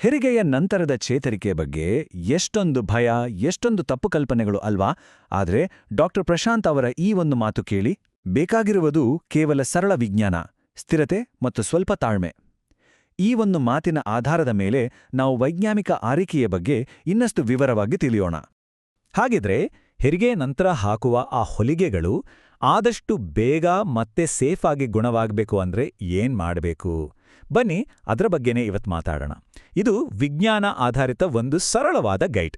ಹೆರಿಗೆಯ ನಂತರದ ಚೇತರಿಕೆ ಬಗ್ಗೆ ಎಷ್ಟೊಂದು ಭಯ, ಎಷ್ಟೊಂದು ತಪ್ಪು ಕಲ್ಪನೆಗಳು ಅಲ್ವಾ? ಆದ್ರೆ ಡಾಕ್ಟರ್ ಪ್ರಶಾಂತ್ ಅವರ ಈ ಒಂದು ಮಾತು ಕೇಳಿ, ಬೇಕಾಗಿರುವುದು ಕೇವಲ ಸರಳ ವಿಜ್ಞಾನ, ಸ್ಥಿರತೆ ಮತ್ತು ಸ್ವಲ್ಪ ತಾಳ್ಮೆ. ಈ ಒಂದು ಮಾತಿನ ಆಧಾರದ ಮೇಲೆ ನಾವು ವೈಜ್ಞಾನಿಕ ಆರೈಕೆಯ ಬಗ್ಗೆ ಇನ್ನಷ್ಟು ವಿವರವಾಗಿ ತಿಳಿಯೋಣ. ಹಾಗಿದ್ರೆ ಹೆರಿಗೆ ನಂತರ ಹಾಕುವ ಆ ಹೊಲಿಗೆಗಳು ಆದಷ್ಟು ಬೇಗ ಮತ್ತೆ ಸೇಫ್ ಆಗಿ ಗುಣವಾಗಬೇಕು ಅಂದ್ರೆ ಏನ್ ಮಾಡಬೇಕು? ಬನ್ನಿ ಅದರ ಬಗ್ಗೆನೇ ಇವತ್ತು ಮಾತಾಡೋಣ. ಇದು ವಿಜ್ಞಾನ ಆಧಾರಿತ ಒಂದು ಸರಳವಾದ ಗೈಡ್.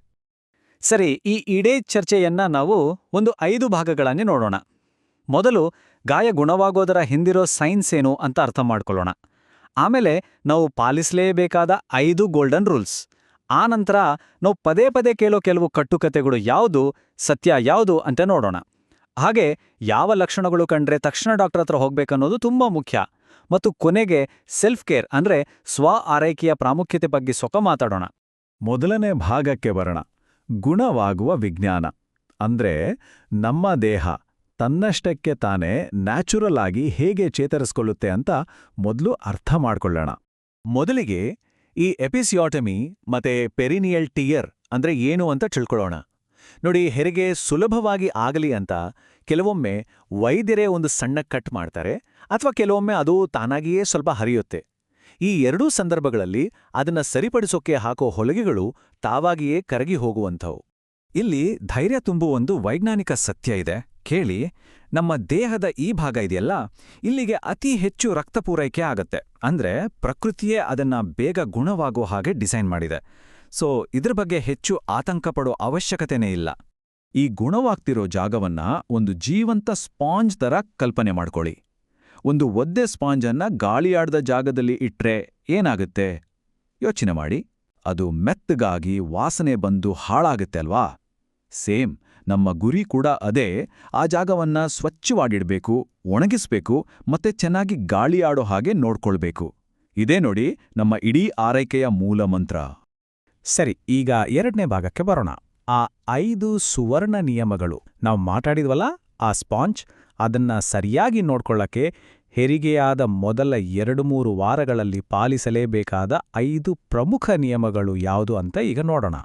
ಸರಿ, ಈ ಇಡೀ ಚರ್ಚೆಯನ್ನ ನಾವು ಒಂದು 5 ಭಾಗಗಳನ್ನೇ ನೋಡೋಣ. ಮೊದಲು ಗಾಯ ಗುಣವಾಗೋದರ ಹಿಂದಿರೋ ಸೈನ್ಸ್ ಏನು ಅಂತ ಅರ್ಥ ಮಾಡ್ಕೊಳ್ಳೋಣ. ಆಮೇಲೆ ನಾವು ಪಾಲಿಸಲೇಬೇಕಾದ 5 ಗೋಲ್ಡನ್ ರೂಲ್ಸ್. ಆ ನಂತರ ನಾವು ಪದೇ ಪದೇ ಕೇಳೋ ಕೆಲವು ಕಟ್ಟುಕತೆಗಳು ಯಾವುದು, ಸತ್ಯ ಯಾವುದು ಅಂತ ನೋಡೋಣ. ಹಾಗೆ ಯಾವ ಲಕ್ಷಣಗಳು ಕಂಡ್ರೆ ತಕ್ಷಣ ಡಾಕ್ಟರ್ ಹತ್ರ ಹೋಗ್ಬೇಕನ್ನೋದು ತುಂಬಾ ಮುಖ್ಯ. ಮತ್ತು ಕೊನೆಗೆ ಸೆಲ್ಫ್ ಕೇರ್ ಅಂದ್ರೆ ಸ್ವ ಆರೈಕೆಯ ಪ್ರಾಮುಖ್ಯತೆ ಬಗ್ಗೆ ಸ್ವಲ್ಪ ಮಾತಾಡೋಣ. ಮೊದಲನೇ ಭಾಗಕ್ಕೆ ಬರೋಣ. ಗುಣವಾಗುವ ವಿಜ್ಞಾನ ಅಂದ್ರೆ ನಮ್ಮ ದೇಹ ತನ್ನಷ್ಟಕ್ಕೆ ತಾನೇ ನ್ಯಾಚುರಲ್ ಆಗಿ ಹೇಗೆ ಚೇತರಿಸ್ಕೊಳ್ಳುತ್ತೆ ಅಂತ ಮೊದಲು ಅರ್ಥ ಮಾಡ್ಕೊಳ್ಳೋಣ. ಮೊದಲಿಗೆ ಈ ಎಪಿಸಿಯಾಟಮಿ ಮತ್ತೆ ಪೆರಿನಿಯಲ್ ಟಿಯರ್ ಅಂದ್ರೆ ಏನು ಅಂತ ತಿಳ್ಕೊಳ್ಳೋಣ. ನೋಡಿ, ಹೆರಿಗೆ ಸುಲಭವಾಗಿ ಆಗಲಿ ಅಂತ ಕೆಲವೊಮ್ಮೆ ವೈದ್ಯರೇ ಒಂದು ಸಣ್ಣ ಕಟ್ ಮಾಡ್ತಾರೆ, ಅಥವಾ ಕೆಲವೊಮ್ಮೆ ಅದು ತಾನಾಗಿಯೇ ಸ್ವಲ್ಪ ಹರಿಯುತ್ತೆ. ಈ ಎರಡೂ ಸಂದರ್ಭಗಳಲ್ಲಿ ಅದನ್ನ ಸರಿಪಡಿಸೋಕೆ ಹಾಕೋ ಹೊಲಿಗೆಗಳು ತಾವಾಗಿಯೇ ಕರಗಿ ಹೋಗುವಂಥವು. ಇಲ್ಲಿ ಧೈರ್ಯ ತುಂಬುವ ಒಂದು ವೈಜ್ಞಾನಿಕ ಸತ್ಯ ಇದೆ, ಕೇಳಿ. ನಮ್ಮ ದೇಹದ ಈ ಭಾಗ ಇದೆಯಲ್ಲ, ಇಲ್ಲಿಗೆ ಅತಿ ಹೆಚ್ಚು ರಕ್ತ ಪೂರೈಕೆ ಆಗತ್ತೆ. ಅಂದ್ರೆ ಪ್ರಕೃತಿಯೇ ಅದನ್ನ ಬೇಗ ಗುಣವಾಗೋ ಹಾಗೆ ಡಿಸೈನ್ ಮಾಡಿದೆ. ಸೊ ಇದ್ರ ಬಗ್ಗೆ ಹೆಚ್ಚು ಆತಂಕ ಪಡೋ ಅವಶ್ಯಕತೆನೇ ಇಲ್ಲ. ಈ ಗುಣವಾಗ್ತಿರೋ ಜಾಗವನ್ನ ಒಂದು ಜೀವಂತ ಸ್ಪಾಂಜ್ ತರ ಕಲ್ಪನೆ ಮಾಡ್ಕೊಳ್ಳಿ. ಒಂದು ಒದ್ದೆ ಸ್ಪಾಂಜನ್ನ ಗಾಳಿಯಾಡ್ದ ಜಾಗದಲ್ಲಿ ಇಟ್ರೆ ಏನಾಗುತ್ತೆ ಯೋಚನೆ ಮಾಡಿ. ಅದು ಮೆತ್ತಗಾಗಿ ವಾಸನೆ ಬಂದು ಹಾಳಾಗುತ್ತೆ ಅಲ್ವಾ? ಸೇಮ್, ನಮ್ಮ ಗುರಿ ಕೂಡ ಅದೇ. ಆ ಜಾಗವನ್ನ ಸ್ವಚ್ಛವಾಗಿಡ್ಬೇಕು, ಒಣಗಿಸ್ಬೇಕು, ಮತ್ತೆ ಚೆನ್ನಾಗಿ ಗಾಳಿಯಾಡೋ ಹಾಗೆ ನೋಡ್ಕೊಳ್ಬೇಕು. ಇದೇ ನೋಡಿ ನಮ್ಮ ಇಡೀ ಆರೈಕೆಯ ಮೂಲ ಮಂತ್ರ. ಸರಿ, ಈಗ 2ನೇ ಭಾಗಕ್ಕೆ ಬರೋಣ. ಆ 5 ಸುವರ್ಣ ನಿಯಮಗಳು ನಾವು ಮಾತಾಡಿದ್ವಲ್ಲ, ಆ ಸ್ಪಾಂಜ್ ಅದನ್ನ ಸರಿಯಾಗಿ ನೋಡ್ಕೊಳ್ಳಕ್ಕೆ ಹೆರಿಗೆಯಾದ ಮೊದಲ 2-3 ವಾರಗಳಲ್ಲಿ ಪಾಲಿಸಲೇಬೇಕಾದ 5 ಪ್ರಮುಖ ನಿಯಮಗಳು ಯಾವುದು ಅಂತ ಈಗ ನೋಡೋಣ.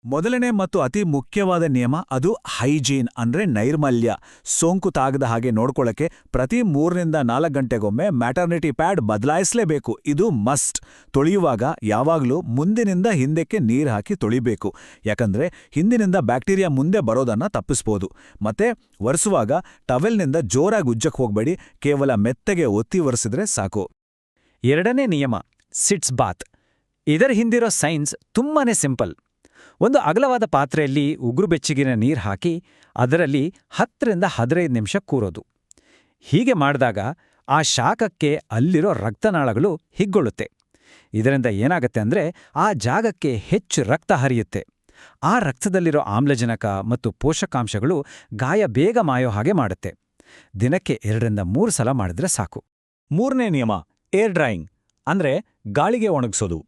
ಮೊದಲನೇ ಮತ್ತು ಅತಿ ಮುಖ್ಯವಾದ ನಿಯಮ ಅದು ಹೈಜೀನ್ ಅಂದ್ರೆ ನೈರ್ಮಲ್ಯ. ಸೋಂಕು ತಾಗದ ಹಾಗೆ ನೋಡ್ಕೊಳ್ಳಕ್ಕೆ ಪ್ರತಿ 3ರಿಂದ 4 ಗಂಟೆಗೊಮ್ಮೆ ಮ್ಯಾಟರ್ನಿಟಿ ಪ್ಯಾಡ್ ಬದಲಾಯಿಸಲೇಬೇಕು. ಇದು ಮಸ್ಟ್. ತೊಳೆಯುವಾಗ ಯಾವಾಗಲೂ ಮುಂದಿನಿಂದ ಹಿಂದಕ್ಕೆ ನೀರು ಹಾಕಿ ತೊಳಿಬೇಕು, ಯಾಕಂದ್ರೆ ಹಿಂದಿನಿಂದ ಬ್ಯಾಕ್ಟೀರಿಯಾ ಮುಂದೆ ಬರೋದನ್ನ ತಪ್ಪಿಸ್ಬೋದು. ಮತ್ತೆ ಒರೆಸುವಾಗ ಟವೆಲ್ನಿಂದ ಜೋರಾಗಿ ಉಜ್ಜಕ್ಕೆ ಹೋಗ್ಬೇಡಿ, ಕೇವಲ ಮೆತ್ತಗೆ ಒತ್ತಿ ಒರೆಸಿದ್ರೆ ಸಾಕು. 2ನೇ ನಿಯಮ ಸಿಟ್ಸ್ ಬಾತ್. ಇದರ ಹಿಂದಿರೋ ಸೈನ್ಸ್ ತುಂಬಾನೇ ಸಿಂಪಲ್. ಒಂದು ಅಗಲವಾದ ಪಾತ್ರೆಯಲ್ಲಿ ಉಗುರು ಬೆಚ್ಚಗಿನ ನೀರು ಹಾಕಿ ಅದರಲ್ಲಿ 10ರಿಂದ 15 ನಿಮಿಷ ಕೂರೋದು. ಹೀಗೆ ಮಾಡಿದಾಗ ಆ ಶಾಖಕ್ಕೆ ಅಲ್ಲಿರೋ ರಕ್ತನಾಳಗಳು ಹಿಗ್ಗೊಳ್ಳುತ್ತೆ. ಇದರಿಂದ ಏನಾಗುತ್ತೆ ಅಂದ್ರೆ ಆ ಜಾಗಕ್ಕೆ ಹೆಚ್ಚು ರಕ್ತ ಹರಿಯುತ್ತೆ. ಆ ರಕ್ತದಲ್ಲಿರೋ ಆಮ್ಲಜನಕ ಮತ್ತು ಪೋಷಕಾಂಶಗಳು ಗಾಯ ಬೇಗ ಮಾಯೋ ಹಾಗೆ ಮಾಡುತ್ತೆ. ದಿನಕ್ಕೆ 2ರಿಂದ 3 ಸಲ ಮಾಡಿದ್ರೆ ಸಾಕು. 3ನೇ ನಿಯಮ ಏರ್ ಡ್ರೈಯಿಂಗ್ ಅಂದ್ರೆ ಗಾಳಿಗೆ ಒಣಗಿಸೋದು.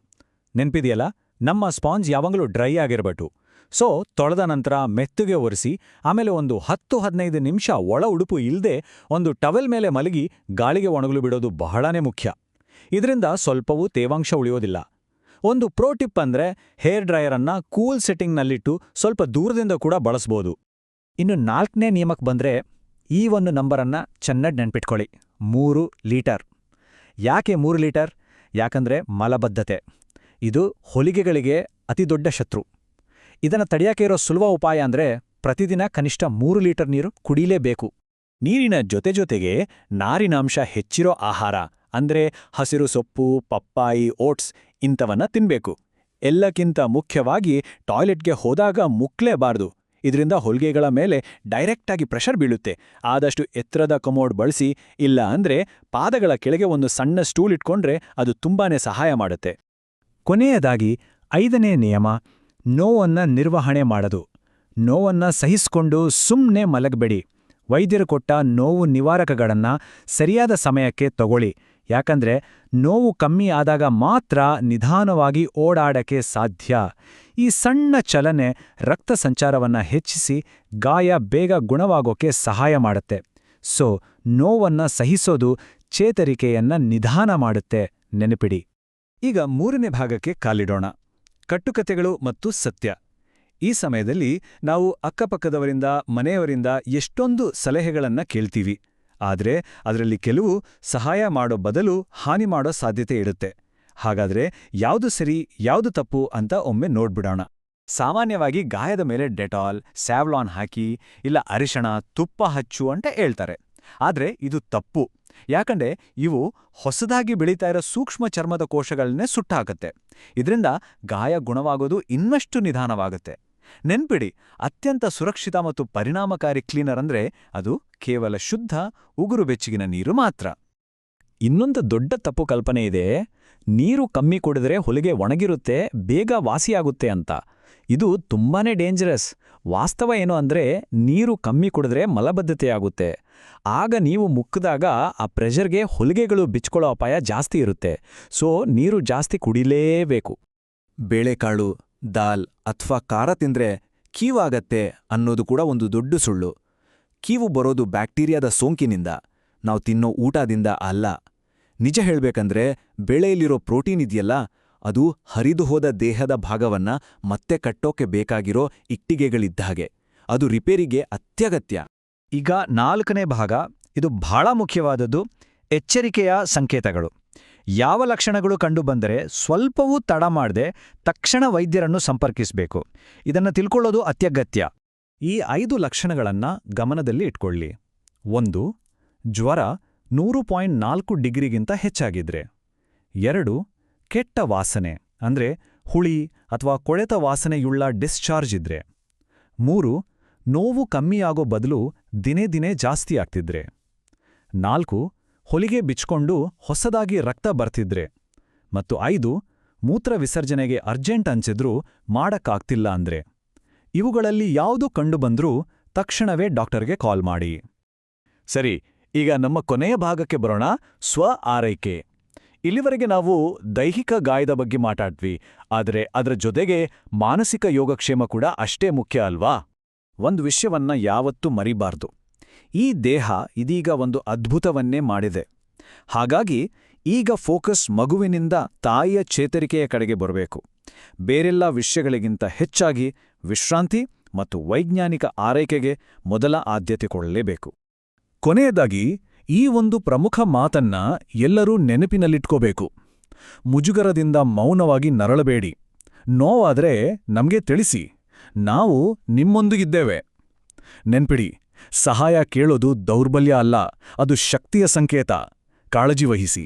ನೆನ್ಪಿದೆಯಲ್ಲ, ನಮ್ಮ ಸ್ಪಾಂಜ್ ಯಾವಾಗಲೂ ಡ್ರೈ ಆಗಿರಬೇಕು. ಸೊ ತೊಳೆದ ನಂತರ ಮೆತ್ತಗೆ ಒರೆಸಿ ಆಮೇಲೆ ಒಂದು 10-15 ನಿಮಿಷ ಒಳ ಉಡುಪು ಇಲ್ಲದೆ ಒಂದು ಟವೆಲ್ ಮೇಲೆ ಮಲಗಿ ಗಾಳಿಗೆ ಒಣಗಲು ಬಿಡೋದು ಬಹಳನೇ ಮುಖ್ಯ. ಇದರಿಂದ ಸ್ವಲ್ಪವೂ ತೇವಾಂಶ ಉಳಿಯೋದಿಲ್ಲ. ಒಂದು ಪ್ರೋ ಟಿಪ್ ಅಂದ್ರೆ ಹೇರ್ ಡ್ರೈಯರನ್ನ ಕೂಲ್ ಸೆಟ್ಟಿಂಗ್ನಲ್ಲಿಟ್ಟು ಸ್ವಲ್ಪ ದೂರದಿಂದ ಕೂಡ ಬಳಸ್ಬೋದು. ಇನ್ನು 4ನೇ ನಿಯಮಕ್ಕೆ ಬಂದ್ರೆ ಈ ಒಂದು ನಂಬರನ್ನ ಚೆನ್ನಾಗಿ ನೆನ್ಪಿಟ್ಕೊಳ್ಳಿ, 3 ಲೀಟರ್. ಯಾಕೆ 3 ಲೀಟರ್? ಯಾಕಂದ್ರೆ ಮಲಬದ್ಧತೆ ಇದು ಹೊಲಿಗೆಗಳಿಗೆ ಅತಿ ದೊಡ್ಡ ಶತ್ರು. ಇದನ್ನು ತಡೆಯಕ್ಕೆ ಇರೋ ಸುಲಭ ಉಪಾಯ ಅಂದ್ರೆ ಪ್ರತಿದಿನ ಕನಿಷ್ಠ 3 ಲೀಟರ್ ನೀರು ಕುಡಿಲೇಬೇಕು. ನೀರಿನ ಜೊತೆಗೆ ನಾರಿನಾಂಶ ಹೆಚ್ಚಿರೋ ಆಹಾರ ಅಂದ್ರೆ ಹಸಿರು ಸೊಪ್ಪು, ಪಪ್ಪಾಯಿ, ಓಟ್ಸ್ ಇಂಥವನ್ನ ತಿನ್ಬೇಕು. ಎಲ್ಲಕ್ಕಿಂತ ಮುಖ್ಯವಾಗಿ ಟಾಯ್ಲೆಟ್ಗೆ ಹೋದಾಗ ಮುಕ್ಲೇಬಾರ್ದು. ಇದರಿಂದ ಹೊಲಿಗೆಗಳ ಮೇಲೆ ಡೈರೆಕ್ಟಾಗಿ ಪ್ರೆಷರ್ ಬೀಳುತ್ತೆ. ಆದಷ್ಟು ಎತ್ತರದ ಕಮೋಡ್ ಬಳಸಿ, ಇಲ್ಲ ಅಂದ್ರೆ ಪಾದಗಳ ಕೆಳಗೆ ಒಂದು ಸಣ್ಣ ಸ್ಟೂಲ್ ಇಟ್ಕೊಂಡ್ರೆ ಅದು ತುಂಬಾನೇ ಸಹಾಯ ಮಾಡುತ್ತೆ. ಕೊನೆಯದಾಗಿ 5ನೇ ನಿಯಮ ನೋವನ್ನ ನಿರ್ವಹಣೆ ಮಾಡೋದು. ನೋವನ್ನ ಸಹಿಸಿಕೊಂಡು ಸುಮ್ಮನೆ ಮಲಗಬೇಡಿ. ವೈದ್ಯರು ಕೊಟ್ಟ ನೋವು ನಿವಾರಕಗಳನ್ನ ಸರಿಯಾದ ಸಮಯಕ್ಕೆ ತಗೊಳ್ಳಿ. ಯಾಕಂದ್ರೆ ನೋವು ಕಮ್ಮಿ ಆದಾಗ ಮಾತ್ರ ನಿಧಾನವಾಗಿ ಓಡಾಡಕ್ಕೆ ಸಾಧ್ಯ. ಈ ಸಣ್ಣ ಚಲನೆ ರಕ್ತ ಸಂಚಾರವನ್ನ ಹೆಚ್ಚಿಸಿ ಗಾಯ ಬೇಗ ಗುಣವಾಗೋಕೆ ಸಹಾಯ ಮಾಡುತ್ತೆ. ಸೊ ನೋವನ್ನ ಸಹಿಸೋದು ಚೇತರಿಕೆಯನ್ನ ನಿಧಾನ ಮಾಡುತ್ತೆ, ನೆನಪಿಡಿ. ಈಗ 3ನೇ ಭಾಗಕ್ಕೆ ಕಾಲಿಡೋಣ. ಕಟ್ಟುಕತೆಗಳು ಮತ್ತು ಸತ್ಯ. ಈ ಸಮಯದಲ್ಲಿ ನಾವು ಅಕ್ಕಪಕ್ಕದವರಿಂದ, ಮನೆಯವರಿಂದ ಎಷ್ಟೊಂದು ಸಲಹೆಗಳನ್ನ ಕೇಳ್ತೀವಿ. ಆದ್ರೆ ಅದರಲ್ಲಿ ಕೆಲವು ಸಹಾಯ ಮಾಡೋ ಬದಲು ಹಾನಿ ಮಾಡೋ ಸಾಧ್ಯತೆ ಇರುತ್ತೆ. ಹಾಗಾದ್ರೆ ಯಾವುದು ಸರಿ, ಯಾವುದು ತಪ್ಪು ಅಂತ ಒಮ್ಮೆ ನೋಡ್ಬಿಡೋಣ. ಸಾಮಾನ್ಯವಾಗಿ ಗಾಯದ ಮೇಲೆ ಡೆಟಾಲ್, ಸ್ಯಾವ್ಲಾನ್ ಹಾಕಿ, ಇಲ್ಲ ಅರಿಶಿಣ, ತುಪ್ಪ ಹಚ್ಚು ಅಂತ ಹೇಳ್ತಾರೆ. ಆದ್ರೆ ಇದು ತಪ್ಪು. ಯಾಕಂದ್ರೆ ಇವು ಹೊಸದಾಗಿ ಬೆಳೀತಾ ಇರೋ ಸೂಕ್ಷ್ಮ ಚರ್ಮದ ಕೋಶಗಳನ್ನೇ ಸುಟ್ಟಾಕತ್ತೆ. ಇದರಿಂದ ಗಾಯ ಗುಣವಾಗೋದು ಇನ್ನಷ್ಟು ನಿಧಾನವಾಗುತ್ತೆ. ನೆನ್ಪಿಡಿ, ಅತ್ಯಂತ ಸುರಕ್ಷಿತ ಮತ್ತು ಪರಿಣಾಮಕಾರಿ ಕ್ಲೀನರ್ ಅಂದ್ರೆ ಅದು ಕೇವಲ ಶುದ್ಧ ಉಗುರು ಬೆಚ್ಚಗಿನ ನೀರು ಮಾತ್ರ. ಇನ್ನೊಂದು ದೊಡ್ಡ ತಪ್ಪು ಕಲ್ಪನೆ ಇದೆ, ನೀರು ಕಮ್ಮಿ ಕುಡಿದ್ರೆ ಹೊಲಿಗೆ ಒಣಗಿರುತ್ತೆ, ಬೇಗ ವಾಸಿಯಾಗುತ್ತೆ ಅಂತ. ಇದು ತುಂಬಾನೇ ಡೇಂಜರಸ್. ವಾಸ್ತವ ಏನು ಅಂದ್ರೆ ನೀರು ಕಮ್ಮಿ ಕುಡಿದ್ರೆ ಮಲಬದ್ಧತೆಯಾಗುತ್ತೆ. ಆಗ ನೀವು ಮುಕ್ಕಿದಾಗ ಆ ಪ್ರೆಷರ್ಗೆ ಹೊಲಿಗೆಗಳು ಬಿಚ್ಕೊಳ್ಳೋ ಅಪಾಯ ಜಾಸ್ತಿ ಇರುತ್ತೆ. ಸೊ ನೀರು ಜಾಸ್ತಿ ಕುಡಿಲೇಬೇಕು. ಬೇಳೆಕಾಳು, ದಾಲ್ ಅಥವಾ ಖಾರ ತಿಂದ್ರೆ ಕೀವಾಗತ್ತೆ ಅನ್ನೋದು ಕೂಡ ಒಂದು ದೊಡ್ಡ ಸುಳ್ಳು. ಕೀವು ಬರೋದು ಬ್ಯಾಕ್ಟೀರಿಯಾದ ಸೋಂಕಿನಿಂದ, ನಾವು ತಿನ್ನೋ ಊಟದಿಂದ ಅಲ್ಲ. ನಿಜ ಹೇಳ್ಬೇಕಂದ್ರೆ ಬೇಳೆಯಲ್ಲಿರೋ ಪ್ರೋಟೀನ್ ಇದೆಯಲ್ಲ, ಅದು ಹರಿದು ಹೋದ ದೇಹದ ಭಾಗವನ್ನ ಮತ್ತೆ ಕಟ್ಟೋಕೆ ಬೇಕಾಗಿರೋ ಇಟ್ಟಿಗೆಗಳಿದ್ದಾಗೆ. ಅದು ರಿಪೇರಿಗೆ ಅತ್ಯಗತ್ಯ. ಈಗ 4ನೇ ಭಾಗ, ಇದು ಬಹಳ ಮುಖ್ಯವಾದದ್ದು, ಎಚ್ಚರಿಕೆಯ ಸಂಕೇತಗಳು. ಯಾವ ಲಕ್ಷಣಗಳು ಕಂಡುಬಂದರೆ ಸ್ವಲ್ಪವೂ ತಡ ಮಾಡದೆ ತಕ್ಷಣ ವೈದ್ಯರನ್ನು ಸಂಪರ್ಕಿಸಬೇಕು. ಇದನ್ನು ತಿಳ್ಕೊಳ್ಳೋದು ಅತ್ಯಗತ್ಯ. ಈ 5 ಲಕ್ಷಣಗಳನ್ನ ಗಮನದಲ್ಲಿ ಇಟ್ಕೊಳ್ಳಿ. 1. ಜ್ವರ 100.4 ಡಿಗ್ರಿಗಿಂತ ಹೆಚ್ಚಾಗಿದ್ರೆ. 2. ಕೆಟ್ಟ ವಾಸನೆ, ಅಂದ್ರೆ ಹುಳಿ ಅಥವಾ ಕೊಳೆತ ವಾಸನೆಯುಳ್ಳ ಡಿಸ್ಚಾರ್ಜ್ ಇದ್ರೆ. 3. ನೋವು ಕಮ್ಮಿಯಾಗೋ ಬದಲು ದಿನೇ ದಿನೇ ಜಾಸ್ತಿ ಆಗ್ತಿದ್ರೆ. 4. ಹೊಲಿಗೆ ಬಿಚ್ಕೊಂಡು ಹೊಸದಾಗಿ ರಕ್ತ ಬರ್ತಿದ್ರೆ. ಮತ್ತು 5. ಮೂತ್ರ ವಿಸರ್ಜನೆಗೆ ಅರ್ಜೆಂಟ್ ಅನ್ಸಿದ್ರೂ ಮಾಡಕ್ಕಾಗ್ತಿಲ್ಲ ಅಂದ್ರೆ. ಇವುಗಳಲ್ಲಿ ಯಾವುದು ಕಂಡುಬಂದ್ರೂ ತಕ್ಷಣವೇ ಡಾಕ್ಟರ್ಗೆ ಕಾಲ್ ಮಾಡಿ. ಸರಿ, ಈಗ ನಮ್ಮ ಕೊನೆಯ ಭಾಗಕ್ಕೆ ಬರೋಣ, ಸ್ವ ಆರೈಕೆ. ಇಲ್ಲಿವರೆಗೆ ನಾವು ದೈಹಿಕ ಗಾಯದ ಬಗ್ಗೆ ಮಾತಾಡ್ವಿ, ಆದರೆ ಅದರ ಜೊತೆಗೆ ಮಾನಸಿಕ ಯೋಗಕ್ಷೇಮ ಕೂಡ ಅಷ್ಟೇ ಮುಖ್ಯ ಅಲ್ವಾ? ಒಂದು ವಿಷಯವನ್ನ ಯಾವತ್ತೂ ಮರಿಬಾರ್ದು. ಈ ದೇಹ ಇದೀಗ ಒಂದು ಅದ್ಭುತವನ್ನೇ ಮಾಡಿದೆ. ಹಾಗಾಗಿ ಈಗ ಫೋಕಸ್ ಮಗುವಿನಿಂದ ತಾಯಿಯ ಚೇತರಿಕೆಯ ಕಡೆಗೆ ಬರಬೇಕು. ಬೇರೆಲ್ಲ ವಿಷಯಗಳಿಗಿಂತ ಹೆಚ್ಚಾಗಿ ವಿಶ್ರಾಂತಿ ಮತ್ತು ವೈಜ್ಞಾನಿಕ ಆರೈಕೆಗೆ ಮೊದಲ ಆದ್ಯತೆ ಕೊಡಲೇಬೇಕು. ಕೊನೆಯದಾಗಿ ಈ ಒಂದು ಪ್ರಮುಖ ಮಾತನ್ನ ಎಲ್ಲರೂ ನೆನಪಿನಲ್ಲಿಟ್ಕೋಬೇಕು. ಮುಜುಗರದಿಂದ ಮೌನವಾಗಿ ನರಳಬೇಡಿ. ನೋವಾದ್ರೆ ನಮ್ಗೆ ತಿಳಿಸಿ, ನಾವು ನಿಮ್ಮೊಂದಿಗಿದ್ದೇವೆ. ನೆನ್ಪಿಡಿ, ಸಹಾಯ ಕೇಳೋದು ದೌರ್ಬಲ್ಯ ಅಲ್ಲ, ಅದು ಶಕ್ತಿಯ ಸಂಕೇತ. ಕಾಳಜಿ ವಹಿಸಿ.